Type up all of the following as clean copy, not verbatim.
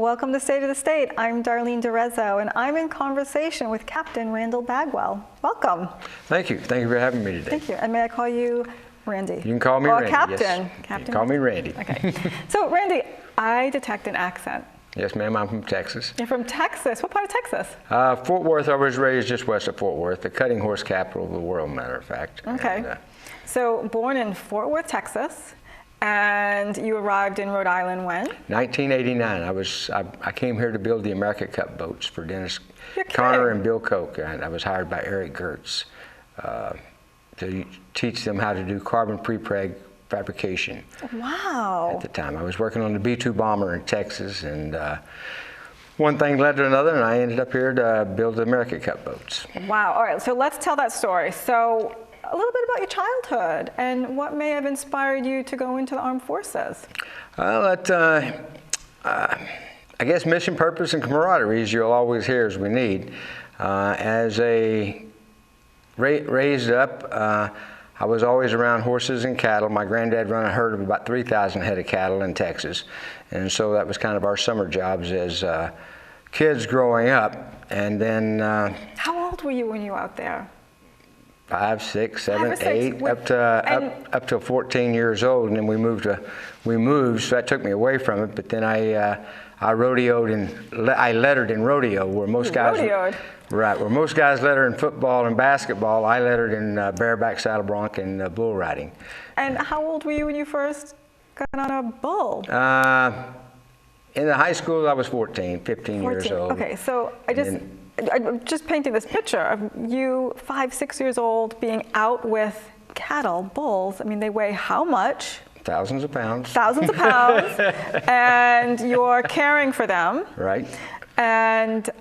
Welcome to State of the State. I'm Darlene DeRezzo, and I'm in conversation with Captain Randall Bagwell. Welcome. Thank you. Thank you for having me today. Thank you. And may I call you Randy? You can call me Randy. Captain. Yes. Captain. Call me Randy. Okay. So, Randy, I detect an accent. Yes, ma'am. I'm from Texas. You're from Texas. What part of Texas? Fort Worth. I was raised just west of Fort Worth, the cutting horse capital of the world, matter of fact. Okay. And, so, born in Fort Worth, Texas. And you arrived in Rhode Island when? 1989. I came here to build the America Cup boats for Dennis Conner and Bill Koch, and I was hired by Eric Gertz to teach them how to do carbon prepreg fabrication. Wow. At the time, I was working on the B-2 bomber in Texas, and one thing led to another, and I ended up here to build the America Cup boats. Wow. All right. So let's tell that story. So, a little bit about your childhood and what may have inspired you to go into the armed forces. Well, I guess mission, purpose, and camaraderie, as you'll always hear, as we need. As a raised up, I was always around horses and cattle. My granddad ran a herd of about 3,000 head of cattle in Texas, and so that was kind of our summer jobs as kids growing up. And then, how old were you when you were out there? 5, 6, 7, 8, up to 14 years old, and then we moved. So that took me away from it. But then I rodeoed and I lettered in rodeo, where most guys where most guys letter in football and basketball. I lettered in bareback, saddle bronc, and bull riding. And how old were you when you first got on a bull? In the high school, I was 15 years old. Okay, so I'm just painting this picture of you 5, 6 years old being out with cattle, bulls. I mean, they weigh how much? Thousands of pounds. Thousands of pounds. And you're caring for them. Right. And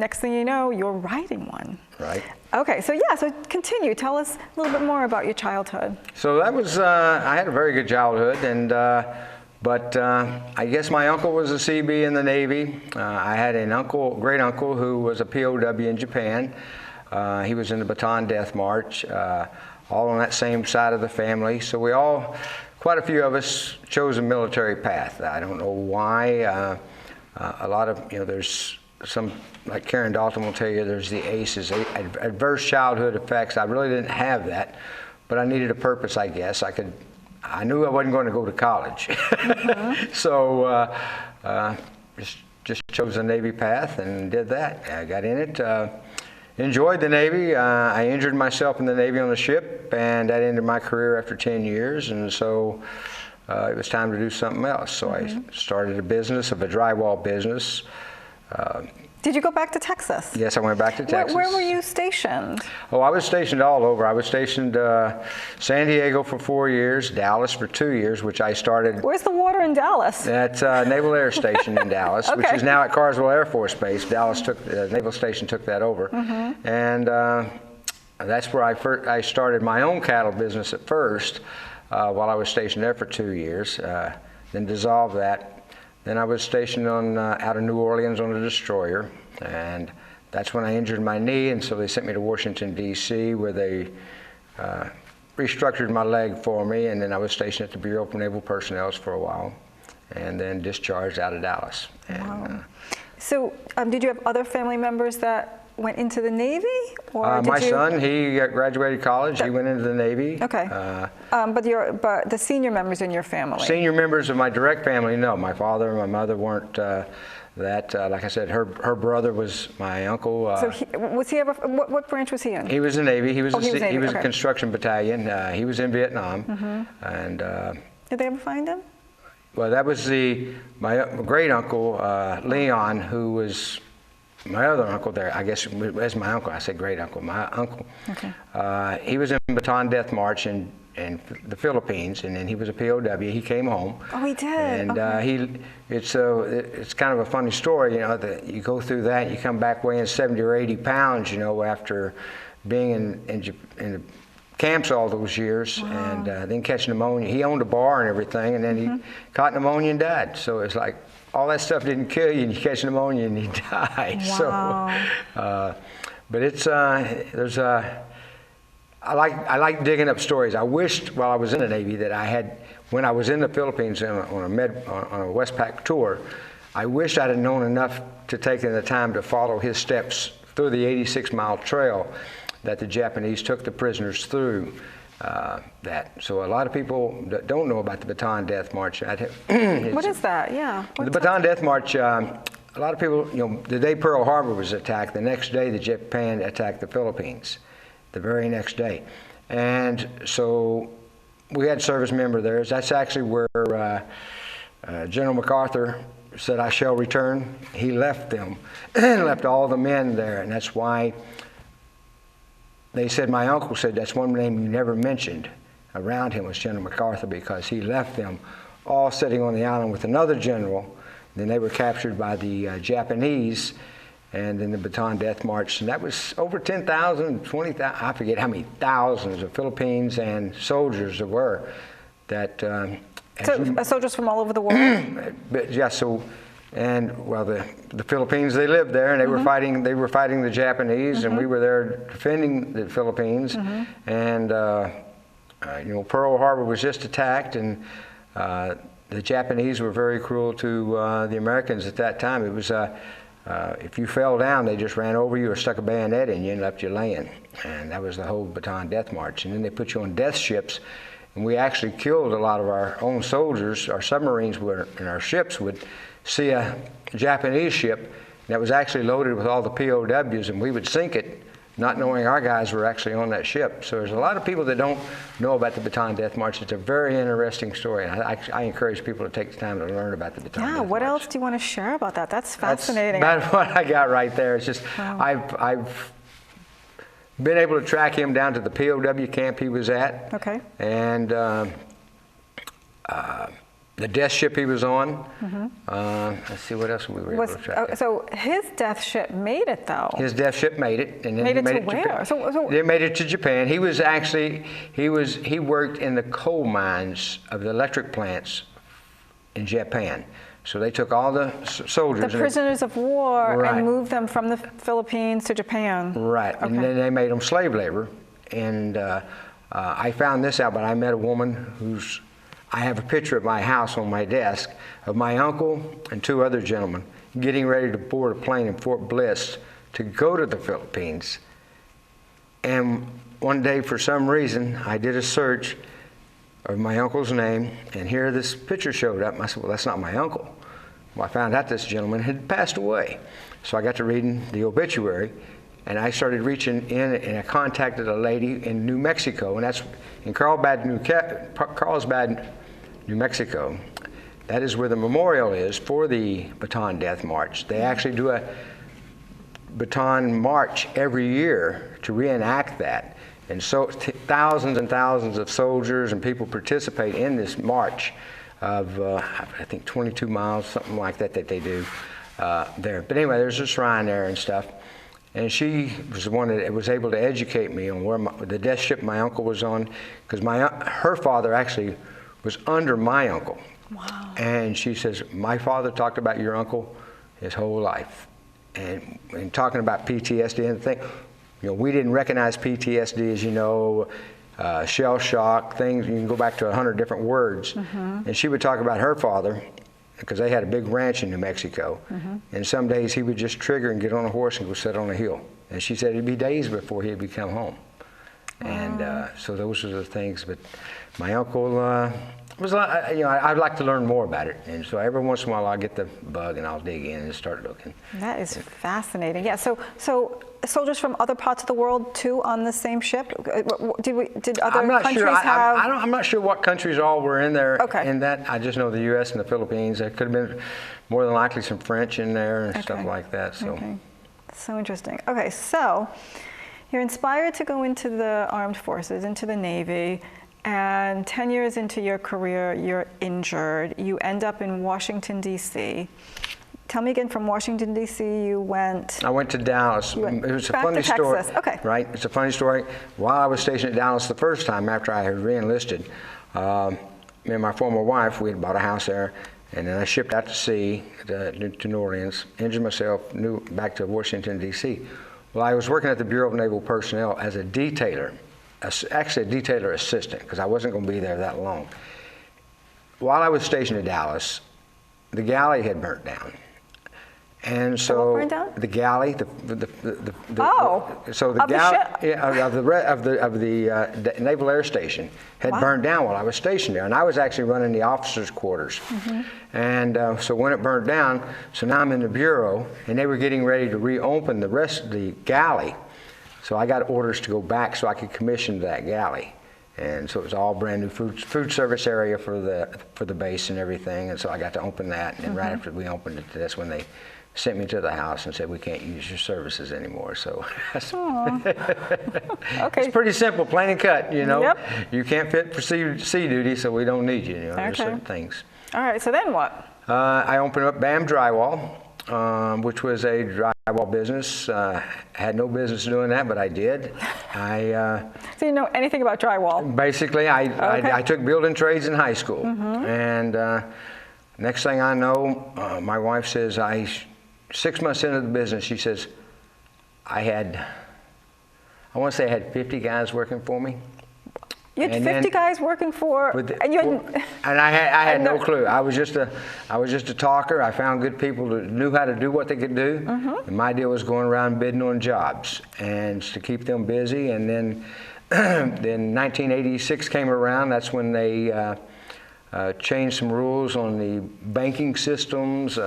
next thing you know, you're riding one. Right. Okay, so so continue. Tell us a little bit more about your childhood. So that was, I had a very good childhood, and but I guess my uncle was a CB in the Navy. I had an uncle, great uncle, who was a POW in Japan. He was in the Bataan Death March, all on that same side of the family. So we all, quite a few of us, chose a military path. I don't know why. A lot of, there's some, like Karen Dalton will tell you, there's the ACEs, adverse childhood effects. I really didn't have that, but I needed a purpose, I guess. I knew I wasn't going to go to college. Mm-hmm. So just chose the Navy path and did that. I got in it, enjoyed the Navy. I injured myself in the Navy on the ship, and that ended my career after 10 years. And so it was time to do something else. So I started a business, a drywall business. Did you go back to Texas? Yes, I went back to Texas. Where were you stationed? Oh, I was stationed all over. I was stationed San Diego for 4 years, Dallas for 2 years, which I started. Where's the water in Dallas? At Naval Air Station in Dallas, which is now at Carswell Air Force Base. Dallas Naval Station took that over, and that's where I started my own cattle business at first, while I was stationed there for 2 years. Then dissolved that. Then I was stationed out of New Orleans on a destroyer, and that's when I injured my knee, and so they sent me to Washington, D.C., where they restructured my leg for me, and then I was stationed at the Bureau of Naval Personnel for a while, and then discharged out of Dallas. And, wow. So did you have other family members that went into the Navy? Or my son, he graduated college. He went into the Navy. Okay. But the senior members in your family? Senior members of my direct family, no. My father and my mother weren't that. Like I said, her brother was my uncle. So was he ever? What branch was he in? He was in the Navy. He was a construction battalion. He was in Vietnam. And did they ever find him? Well, that was my great uncle Leon, who was my other uncle there. I guess as my uncle, I said great uncle. My uncle. Okay. He was in Bataan Death March in the Philippines, and then he was a POW. He came home. Oh, he did. And it's kind of a funny story, that you go through that, you come back weighing 70 or 80 pounds, after being in the camps all those years. Wow. And then catch pneumonia. He owned a bar and everything, and then he caught pneumonia and died. So it's like all that stuff didn't kill you, and you catch pneumonia and you die. Wow. So, but it's I like digging up stories. I wished while I was in the Navy that I had, when I was in the Philippines on a Westpac tour, I wish I'd have known enough to take the time to follow his steps through the 86-mile trail that the Japanese took the prisoners through. So a lot of people that don't know about the Bataan Death March. What is that? Yeah. The Bataan Death March, a lot of people, the day Pearl Harbor was attacked, the next day the Japan attacked the Philippines, the very next day. And so we had service member there. That's actually where General MacArthur said, "I shall return." He left them, left all the men there, and that's why they said, my uncle said, that's one name you never mentioned around him was General MacArthur, because he left them all sitting on the island with another general. Then they were captured by the Japanese, and then the Bataan Death March, and that was over 10,000, 20,000, I forget how many thousands of Philippines and soldiers there were that So soldiers from all over the world? But yeah, so, and well, the Philippines, they lived there, and they were fighting the Japanese, and we were there defending the Philippines. And Pearl Harbor was just attacked, and the Japanese were very cruel to the Americans at that time. It was if you fell down, they just ran over you or stuck a bayonet in you and left you laying. And that was the whole Bataan Death March. And then they put you on death ships. And we actually killed a lot of our own soldiers. Our submarines and our ships would see a Japanese ship that was actually loaded with all the POWs, and we would sink it, not knowing our guys were actually on that ship. So there's a lot of people that don't know about the Bataan Death March. It's a very interesting story, and I encourage people to take the time to learn about the Bataan Death March. Yeah, what else do you want to share about that? That's fascinating. That's what I got right there. It's just, I've been able to track him down to the POW camp he was at. Okay. And the death ship he was on. Let's see what else we were able to track. So his death ship made it, though. His death ship made it, and then made he it made to it where? To they made it to Japan. He was actually he worked in the coal mines of the electric plants in Japan. So they took all the soldiers, the prisoners of war, right, and moved them from the Philippines to Japan. Right, okay. And then they made them slave labor. And I found this out, but I met a woman I have a picture at my house on my desk of my uncle and two other gentlemen getting ready to board a plane in Fort Bliss to go to the Philippines. And one day, for some reason, I did a search of my uncle's name, and here this picture showed up. I said, well, that's not my uncle. Well, I found out this gentleman had passed away. So I got to reading the obituary, and I started reaching in, and I contacted a lady in New Mexico, and that's in Carlsbad, New Mexico. That is where the memorial is for the Bataan Death March. They actually do a Bataan March every year to reenact that. And so thousands and thousands of soldiers and people participate in this march of, I think, 22 miles, something like that they do there. But anyway, there's a shrine there and stuff. And she was the one that was able to educate me on where the death ship my uncle was on, because her father actually was under my uncle. Wow. And she says, my father talked about your uncle his whole life. And talking about PTSD and the thing, we didn't recognize PTSD as, shell shock, things. You can go back to 100 different words. And she would talk about her father, because they had a big ranch in New Mexico. And some days he would just trigger and get on a horse and go sit on a hill. And she said it'd be days before he'd come home. And so those are the things. But my uncle was, I'd like to learn more about it. And so every once in a while I'll get the bug and I'll dig in and start looking. That is fascinating. Yeah. So soldiers from other parts of the world too on the same ship? Did other countries have? I'm not sure what countries all were in there. Okay. In that, I just know the U.S. and the Philippines. There could have been more than likely some French in there and stuff like that. So. Okay. So interesting. Okay, so you're inspired to go into the armed forces, into the Navy, and 10 years into your career, you're injured. You end up in Washington, D.C. Tell me again, from Washington, D.C., you went? I went to Dallas. It was a funny story. Texas. Okay. Right? It's a funny story. While I was stationed at Dallas the first time after I had re-enlisted, me and my former wife, we had bought a house there, and then I shipped out to sea to New Orleans, injured myself, back to Washington, D.C. Well, I was working at the Bureau of Naval Personnel as a detailer, actually a detailer assistant, because I wasn't going to be there that long. While I was stationed at Dallas, the galley had burnt down. And so what burned down? the galley, so the of the galley ship? of the Naval Air Station had burned down while I was stationed there, and I was actually running the officers' quarters. And so when it burned down, so now I'm in the bureau, and they were getting ready to reopen the rest of the galley. So I got orders to go back so I could commission that galley. And so it was all brand new food service area for the base and everything. And so I got to open that, and right after we opened it, that's when they sent me to the house and said, we can't use your services anymore. So Okay. It's pretty simple, plain and cut, you know. Yep. You can't fit for sea duty, so we don't need you, you know, there's Okay. certain things. All right, so then what? I opened up BAM Drywall, which was a drywall business. Had no business doing that, but I did. So you know anything about drywall? Basically, I took building trades in high school, and next thing I know, my wife says, 6 months into the business, she says, I want to say I had 50 guys working for me. You had 50 guys working for, and you had, and I had no clue. I was just a talker. I found good people that knew how to do what they could do. And my deal was going around bidding on jobs and to keep them busy. And then, then 1986 came around. That's when they changed some rules on the banking systems,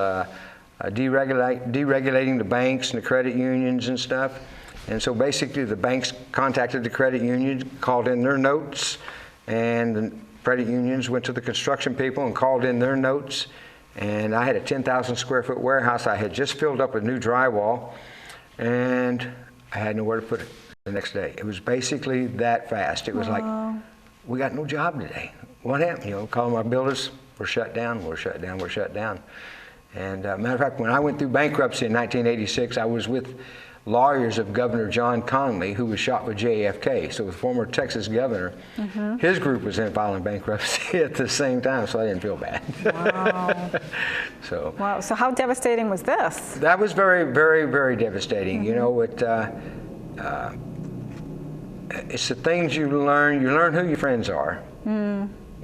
deregulating the banks and the credit unions and stuff. And so basically the banks contacted the credit unions, called in their notes, and the credit unions went to the construction people and called in their notes. And I had a 10,000 square foot warehouse I had just filled up with new drywall, and I had nowhere to put it the next day. It was basically that fast. It was like, we got no job today. What happened? You know, calling my builders, we're shut down, we're shut down, we're shut down. And matter of fact, when I went through bankruptcy in 1986, I was with lawyers of Governor John Connally, who was shot with JFK. So the former Texas governor, his group was in filing bankruptcy at the same time, so I didn't feel bad. Wow. Wow. So how devastating was this? That was very, very, very devastating. You know, it's the things you learn. You learn who your friends are.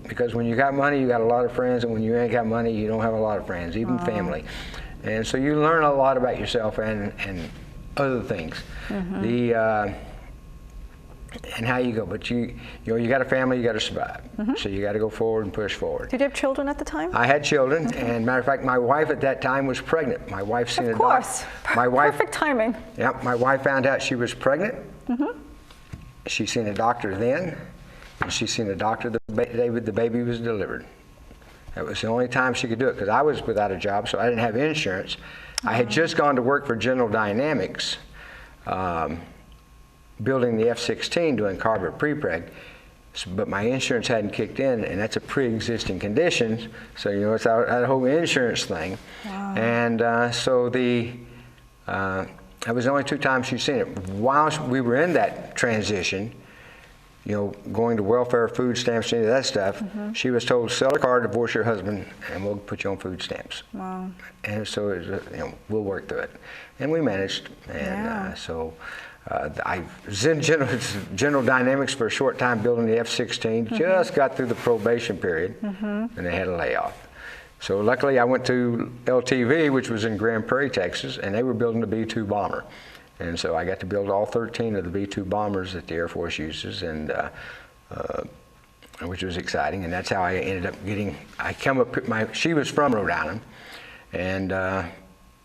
Because when you got money, you got a lot of friends, and when you ain't got money, you don't have a lot of friends, even family. And so you learn a lot about yourself and other things, and how you go. But you know, you got a family, you got to survive. So you got to go forward and push forward. Did you have children at the time? I had children, and matter of fact, my wife at that time was pregnant. My wife seen a doctor. Of course. Perfect timing. Yeah, my wife found out she was pregnant. She seen a doctor then, and she seen a doctor the day the baby was delivered. That was the only time she could do it, because I was without a job, so I didn't have insurance. I had just gone to work for General Dynamics, building the F-16, doing carbon prepreg, but my insurance hadn't kicked in, and that's a pre-existing condition, so you know, it's that whole insurance thing. And so that was the only 2 times she'd seen it. While we were in that transition, you know, going to welfare, food stamps, any of that stuff, she was told, sell a car, divorce your husband, and we'll put you on food stamps. Wow. And so, it was, you know, we'll work through it. And we managed. And so I was in General Dynamics for a short time building the F-16, just got through the probation period, and they had a layoff. So luckily I went to LTV, which was in Grand Prairie, Texas, and they were building the B-2 bomber. And so I got to build all 13 of the B-2 bombers that the Air Force uses, and which was exciting. And that's how I ended up getting. She was from Rhode Island, and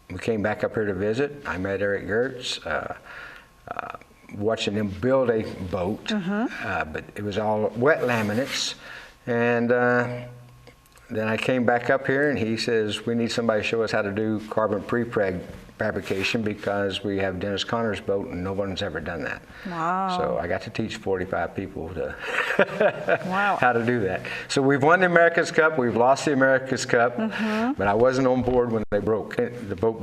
we came back up here to visit. I met Eric Gertz, watching them build a boat, but it was all wet laminates, and. Then I came back up here, and he says, we need somebody to show us how to do carbon prepreg fabrication, because we have Dennis Connor's boat and no one's ever done that. Wow. So I got to teach 45 people to how to do that. So we've won the America's Cup, we've lost the America's Cup, but I wasn't on board when the boat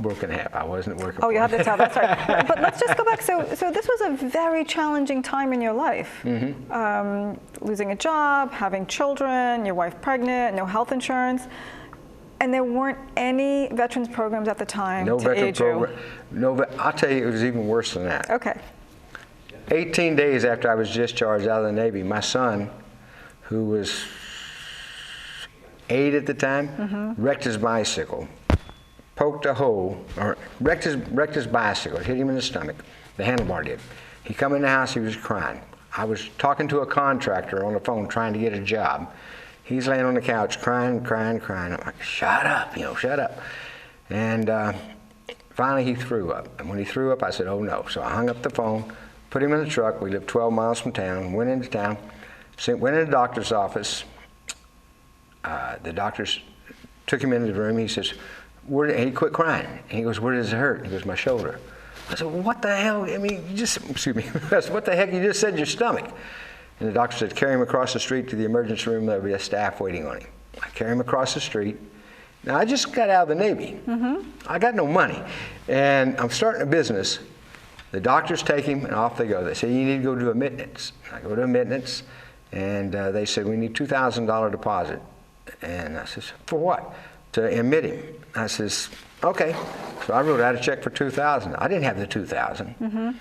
broke in half. I wasn't working for you have to tell, that's right. But let's just go back. So this was a very challenging time in your life. Losing a job, having children, your wife pregnant, no health insurance. And there weren't any veterans programs at the time to aid you? No, I'll tell you, it was even worse than that. Okay. 18 days after I was discharged out of the Navy, my son, who was 8 at the time, wrecked his bicycle, poked a hole, or wrecked his bicycle, hit him in the stomach. The handlebar did. He come in the house, he was crying. I was talking to a contractor on the phone trying to get a job. He's laying on the couch crying. I'm like, shut up, shut up. And finally he threw up. And when he threw up, I said, oh no. So I hung up the phone, put him in the truck. We lived 12 miles from town, went into town, went in the doctor's office. The doctors took him into the room. He says, and he quit crying. And he goes, where does it hurt? He goes, my shoulder. I said, well, what the hell? I mean, excuse me. I said, what the heck? You just said your stomach. And the doctor said, carry him across the street to the emergency room. There'll be a staff waiting on him. I carry him across the street. Now, I just got out of the Navy. I got no money. And I'm starting a business. The doctors take him, and off they go. They say, you need to go do admittance. I go to admittance, and they said, we need $2,000 deposit. And I says, for what? To admit him. I says, okay. So I wrote out a check for $2,000. I didn't have the $2,000.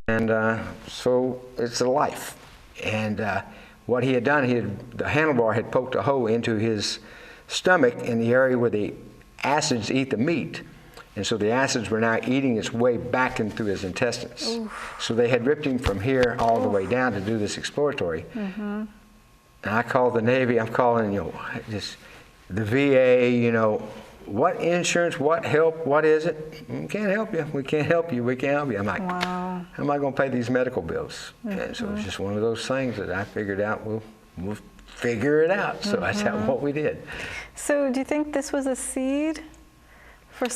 And so it's a life. And what he had done, the handlebar had poked a hole into his stomach in the area where the acids eat the meat. And so the acids were now eating its way back in through his intestines. Oof. So they had ripped him from here all the way down to do this exploratory. And I called the Navy. I'm calling, the VA, what insurance, what help, what is it? We can't help you. We can't help you. We can't help you. I'm like, wow. How am I going to pay these medical bills? And so it's just one of those things that I figured out, we'll figure it out. So that's what we did. So do you think this was a seed for,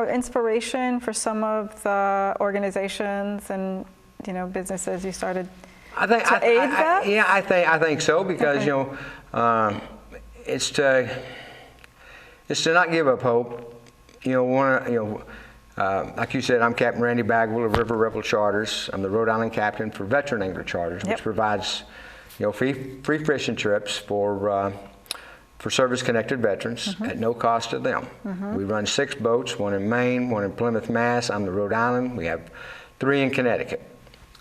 inspiration for some of the organizations and, businesses you started to aid that? Yeah, I think so, because, it's to not give up hope. Like you said, I'm Captain Randy Bagwell of River Rebel Charters. I'm the Rhode Island captain for Veteran Angler Charters, which provides, free fishing trips for service-connected veterans at no cost to them. We run 6 boats, 1 in Maine, 1 in Plymouth, Mass. I'm the Rhode Island. We have 3 in Connecticut.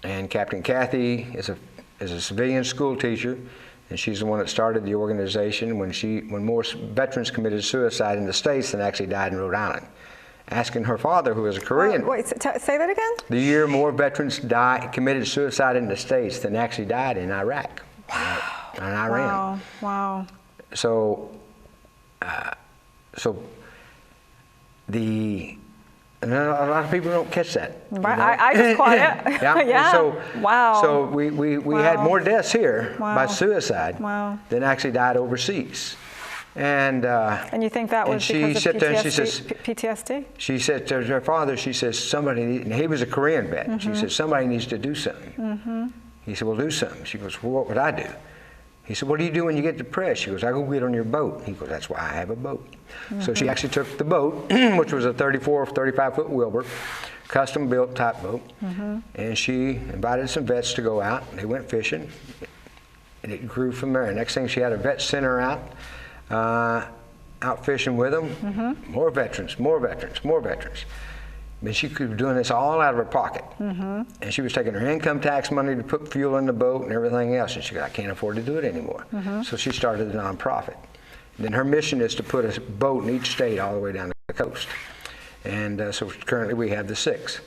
And Captain Kathy is a civilian school teacher. And she's the one that started the organization when more veterans committed suicide in the States than actually died in Rhode Island. Asking her father, who was a Korean. Wait, say that again? The year more veterans committed suicide in the States than actually died in Iraq and Iran. Wow. So and a lot of people don't catch that. I just caught it. Yeah. So, wow. So we had more deaths here by suicide than actually died overseas. And you think that was because of PTSD? She said to her father, and he was a Korean vet. She said, somebody needs to do something. He said, well, do something. She goes, well, what would I do? He said, what do you do when you get depressed? She goes, I go get on your boat. He goes, that's why I have a boat. So she actually took the boat, which was a 34 or 35-foot Wilbur, custom-built type boat, and she invited some vets to go out. They went fishing, and it grew from there. And next thing, she had a vet center out fishing with them. More veterans. And she could be doing this all out of her pocket. And she was taking her income tax money to put fuel in the boat and everything else. And she said, I can't afford to do it anymore. So she started a nonprofit. And then her mission is to put a boat in each state all the way down to the coast. And so currently we have the 6.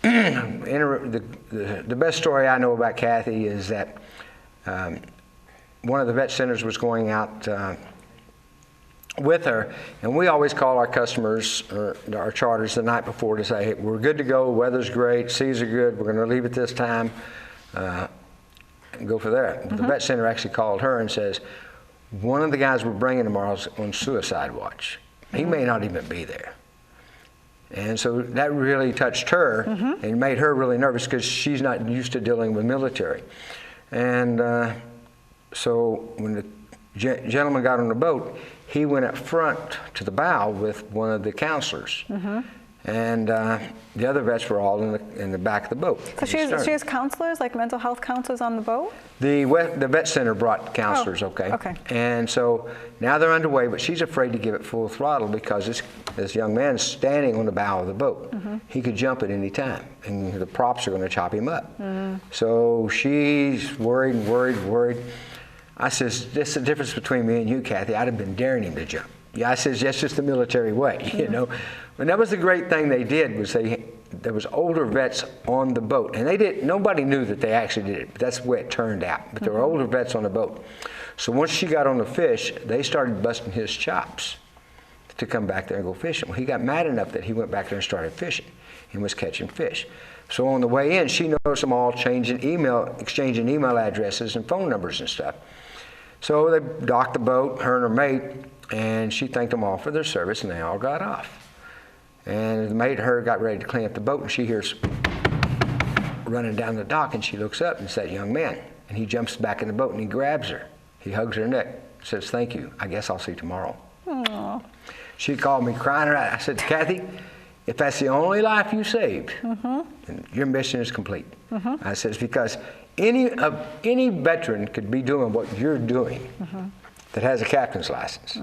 The best story I know about Kathy is that one of the vet centers was going out with her, and we always call our customers or our charters the night before to say, hey, we're good to go, weather's great, seas are good, we're going to leave at this time, and go for that. The vet center actually called her and says, one of the guys we're bringing tomorrow is on suicide watch. He may not even be there. And so that really touched her and made her really nervous because she's not used to dealing with military. And so when the gentleman got on the boat, he went up front to the bow with one of the counselors. And the other vets were all in the back of the boat. So she has counselors, like mental health counselors on the boat? The vet center brought counselors, okay. And so now they're underway, but she's afraid to give it full throttle because this young man's standing on the bow of the boat. He could jump at any time, and the props are going to chop him up. So she's worried. I says, this is the difference between me and you, Kathy. I'd have been daring him to jump. Yeah, I says, that's just the military way, you know. And that was the great thing they did, was there was older vets on the boat. And nobody knew that they actually did it, but that's the way it turned out. But there were older vets on the boat. So once she got on the fish, they started busting his chops to come back there and go fishing. Well, he got mad enough that he went back there and started fishing and was catching fish. So on the way in, she noticed them all exchanging email addresses and phone numbers and stuff. So they docked the boat, her and her mate, and she thanked them all for their service, and they all got off. And the mate and her got ready to clean up the boat, and she hears running down the dock, and she looks up, and it's that young man. And he jumps back in the boat, and he grabs her. He hugs her neck, says, "Thank you. I guess I'll see you tomorrow." Aww. She called me crying her out. I said, "Kathy, if that's the only life you saved, then your mission is complete." I says, because any veteran could be doing what you're doing that has a captain's license.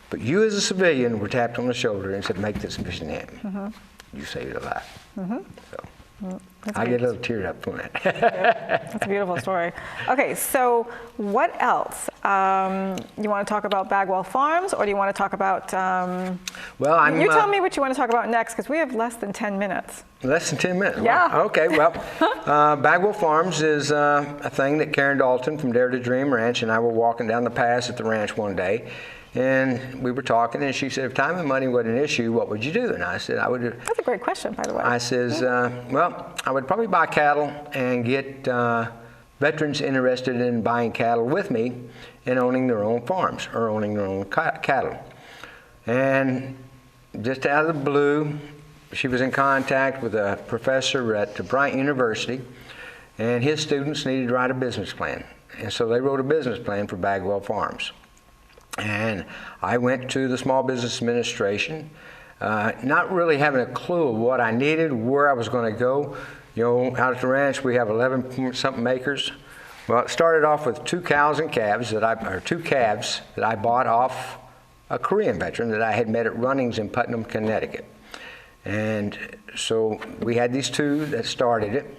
But you as a civilian were tapped on the shoulder and said, "Make this mission happen." You saved a life. So I get a little teared up from that. That's a beautiful story. Okay, so what else? You want to talk about Bagwell Farms, or do you want to talk about... Well, you tell me what you want to talk about next, because we have less than 10 minutes. Less than 10 minutes? Yeah. Wow. Okay, well, Bagwell Farms is a thing that Karen Dalton from Dare to Dream Ranch and I were walking down the path at the ranch one day. And we were talking, and she said, "If time and money were an issue, what would you do?" And I said, "I would." That's a great question, by the way. I says, "Well, I would probably buy cattle and get veterans interested in buying cattle with me and owning their own farms or owning their own cattle." And just out of the blue, she was in contact with a professor at Bryant University, and his students needed to write a business plan. And so they wrote a business plan for Bagwell Farms. And I went to the Small Business Administration, not really having a clue of what I needed, where I was going to go. You know, out at the ranch we have 11-something acres. Well, it started off with two calves that I bought off a Korean veteran that I had met at Runnings in Putnam, Connecticut. And so we had these two that started it.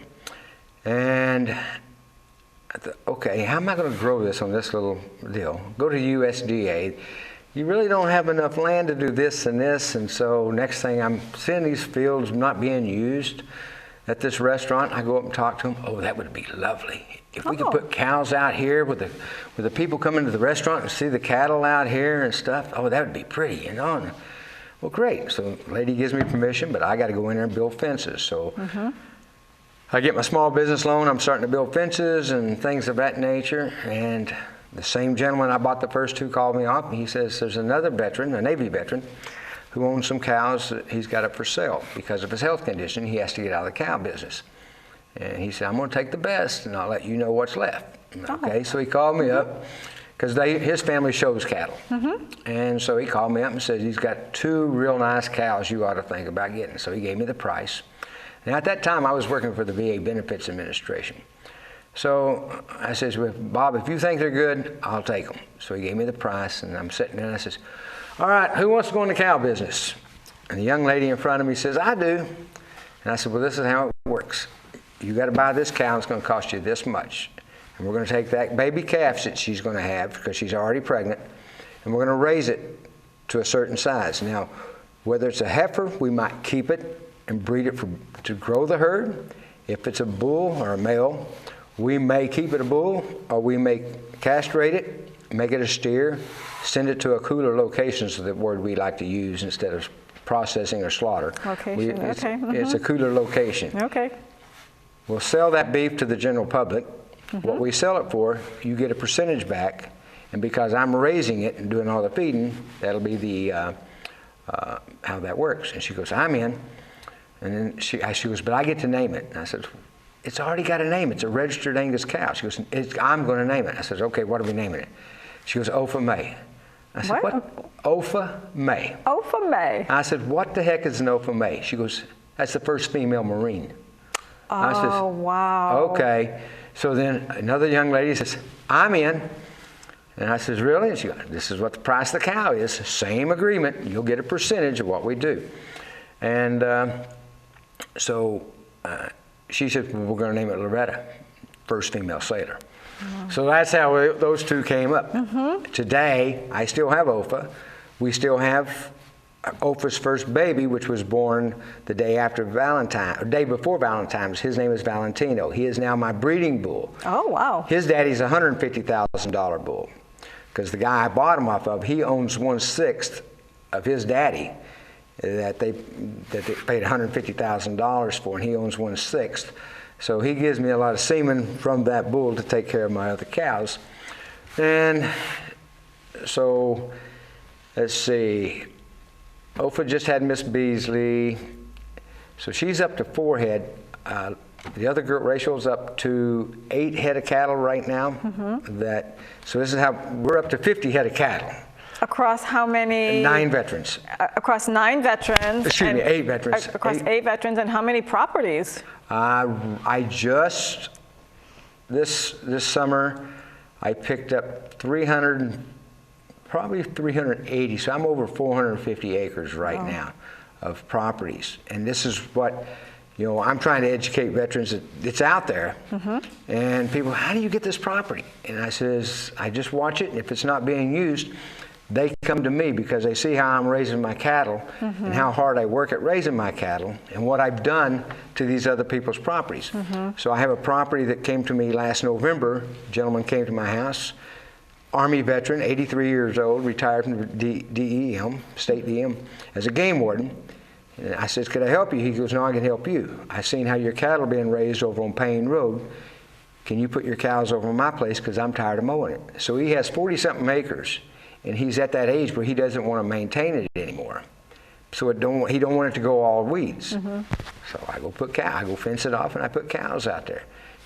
And I thought, okay, how am I going to grow this on this little deal? Go to USDA. You really don't have enough land to do this and this, and so next thing I'm seeing these fields not being used at this restaurant. I go up and talk to them. "Oh, that would be lovely. If we could put cows out here with the people coming to the restaurant and see the cattle out here and stuff, oh, that would be pretty, you know." And, well, great. So the lady gives me permission, but I got to go in there and build fences. So I get my small business loan. I'm starting to build fences and things of that nature. And the same gentleman I bought the first two called me up, and he says there's another veteran, a Navy veteran, who owns some cows that he's got up for sale. Because of his health condition, he has to get out of the cow business. And he said, "I'm going to take the best, and I'll let you know what's left." Okay, so he called me up, because his family shows cattle. And so he called me up and said, "He's got two real nice cows you ought to think about getting." So he gave me the price. Now, at that time, I was working for the VA Benefits Administration. So I says, "Well, Bob, if you think they're good, I'll take them." So he gave me the price, and I'm sitting there, and I says, "All right, who wants to go in the cow business?" And the young lady in front of me says, "I do." And I said, "Well, this is how it works. You got to buy this cow, it's going to cost you this much. And we're going to take that baby calf that she's going to have, because she's already pregnant, and we're going to raise it to a certain size. Now, whether it's a heifer, we might keep it and breed it to grow the herd. If it's a bull or a male, we may keep it a bull, or we may castrate it, make it a steer, send it to a cooler location, is the word we like to use instead of processing or slaughter. Location, okay. It's a cooler location. Okay. We'll sell that beef to the general public. What we sell it for, you get a percentage back, and because I'm raising it and doing all the feeding, that'll be the how that works. And she goes, "I'm in." And then she goes, "But I get to name it." And I said, "It's already got a name. It's a registered Angus cow." She goes, "I'm going to name it." I said, "Okay, what are we naming it?" She goes, "Opha May." I said, "What? Opha May." Opha May. I said, "What the heck is an Opha May?" She goes, "That's the first female Marine." Oh, I says, wow. "Okay." So then another young lady says, "I'm in." And I says, "Really?" And she goes, "This is what the price of the cow is. Same agreement. You'll get a percentage of what we do." And so she said, "Well, we're going to name it Loretta, first female sailor." So that's how those two came up. Today, I still have Opha. we still have Oprah's first baby, which was born the day after Valentine, or day before Valentine's. His name is Valentino. He is now my breeding bull. Oh, wow. His daddy's a $150,000 bull, because the guy I bought him off of, he owns 1/6 of his daddy that they paid $150,000 for, and he owns 1/6. So he gives me a lot of semen from that bull to take care of my other cows. And so, let's see, Oprah just had Miss Beasley, so she's up to 4 head. The other girl, Rachel's up to 8 head of cattle right now. So this is how, we're up to 50 head of cattle. Across how many? 9 veterans. Across 9 veterans. Excuse me, 8 veterans. Across 8 veterans, and how many properties? I just, this summer, I picked up 300, probably 380, so I'm over 450 acres right now of properties. And this is what, you know, I'm trying to educate veterans that it's out there. And people, how do you get this property? And I says, I just watch it, and if it's not being used, they come to me because they see how I'm raising my cattle and how hard I work at raising my cattle and what I've done to these other people's properties. So I have a property that came to me last November. A gentleman came to my house, Army veteran, 83 years old, retired from the DEM, state DEM, as a game warden. And I said, could I help you? He goes, no, I can help you. I've seen how your cattle are being raised over on Payne Road. Can you put your cows over on my place, because I'm tired of mowing it? So he has 40-something acres. And he's at that age where he doesn't want to maintain it anymore. So he don't want it to go all weeds. So I go fence it off, and I put cows out there.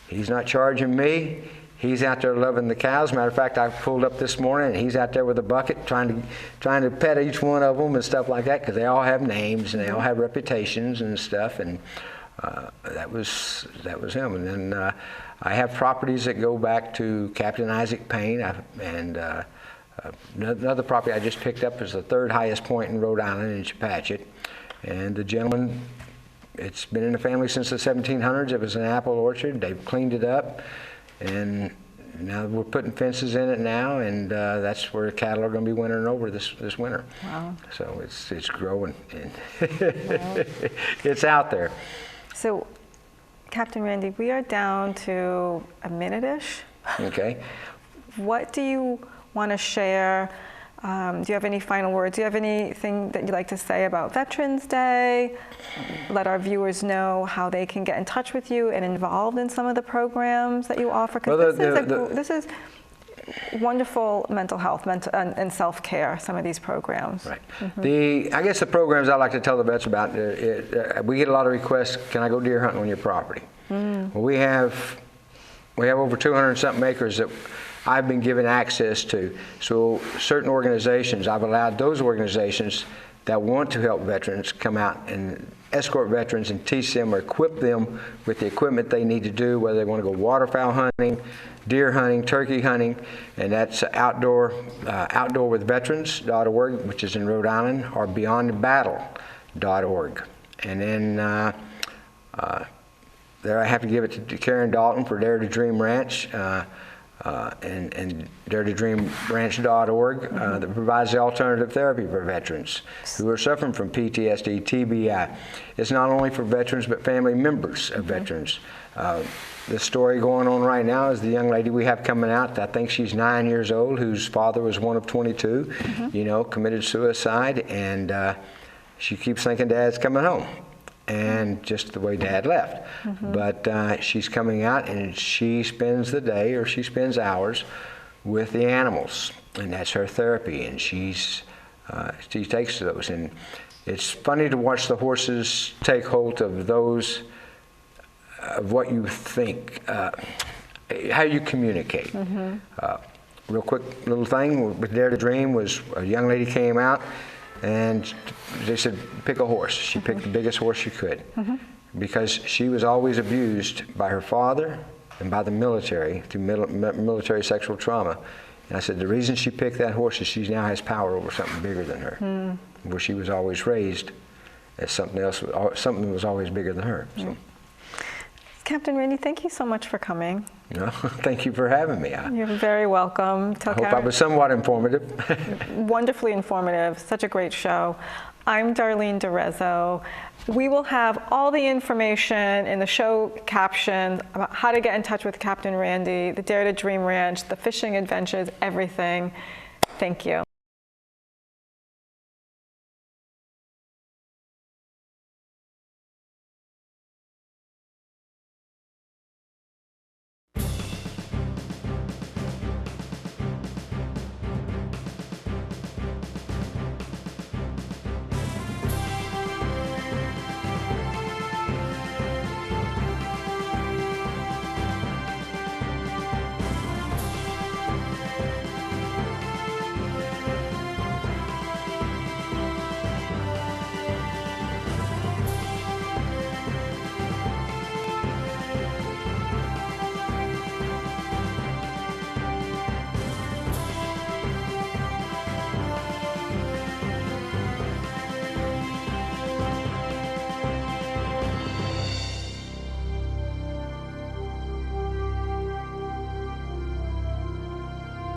He's not charging me. He's out there loving the cows. Matter of fact, I pulled up this morning, and he's out there with a bucket trying to pet each one of them and stuff like that, because they all have names and they all have reputations and stuff. And that was him. And then I have properties that go back to Captain Isaac Payne, another property I just picked up is the 3rd highest point in Rhode Island, in Chepachet. And the gentleman, it's been in the family since the 1700s. It was an apple orchard. They've cleaned it up, and now we're putting fences in it now, and that's where cattle are going to be wintering over this winter. Wow. So it's growing, and it's out there. So, Captain Randy, we are down to a minute-ish. Okay. What do you want to share? Do you have any final words? Do you have anything that you'd like to say about Veterans Day? Let our viewers know how they can get in touch with you and involved in some of the programs that you offer. Because this is wonderful mental health and self-care, some of these programs. Right. I guess the programs I like to tell the vets about, we get a lot of requests, can I go deer hunting on your property? Well, we have over 200-something acres that I've been given access to. So certain organizations, I've allowed those organizations that want to help veterans come out and escort veterans and teach them or equip them with the equipment they need to do, whether they want to go waterfowl hunting, deer hunting, turkey hunting, and that's outdoorwithveterans.org, which is in Rhode Island, or beyondthebattle.org. And then there I have to give it to Karen Dalton for Dare to Dream Ranch. And daretodreamranch.org that provides the alternative therapy for veterans who are suffering from PTSD, TBI. It's not only for veterans but family members of veterans. The story going on right now is the young lady we have coming out, I think she's 9 years old, whose father was one of 22, committed suicide, and she keeps thinking Dad's coming home. And just the way Dad left. But she's coming out, and she spends the day, or she spends hours with the animals, and that's her therapy, and she takes those. And it's funny to watch the horses take hold of those, of what you think, how you communicate. Real quick little thing with Dare to Dream was a young lady came out, and they said, pick a horse. She picked the biggest horse she could because she was always abused by her father and by the military through military sexual trauma. And I said, the reason she picked that horse is she now has power over something bigger than her, where she was always raised as something else, something that was always bigger than her. So. Captain Randy, thank you so much for coming. No, thank you for having me. You're very welcome. I hope I was somewhat informative. Wonderfully informative. Such a great show. I'm Darlene DeRezzo. We will have all the information in the show captions about how to get in touch with Captain Randy, the Dare to Dream Ranch, the fishing adventures, everything. Thank you.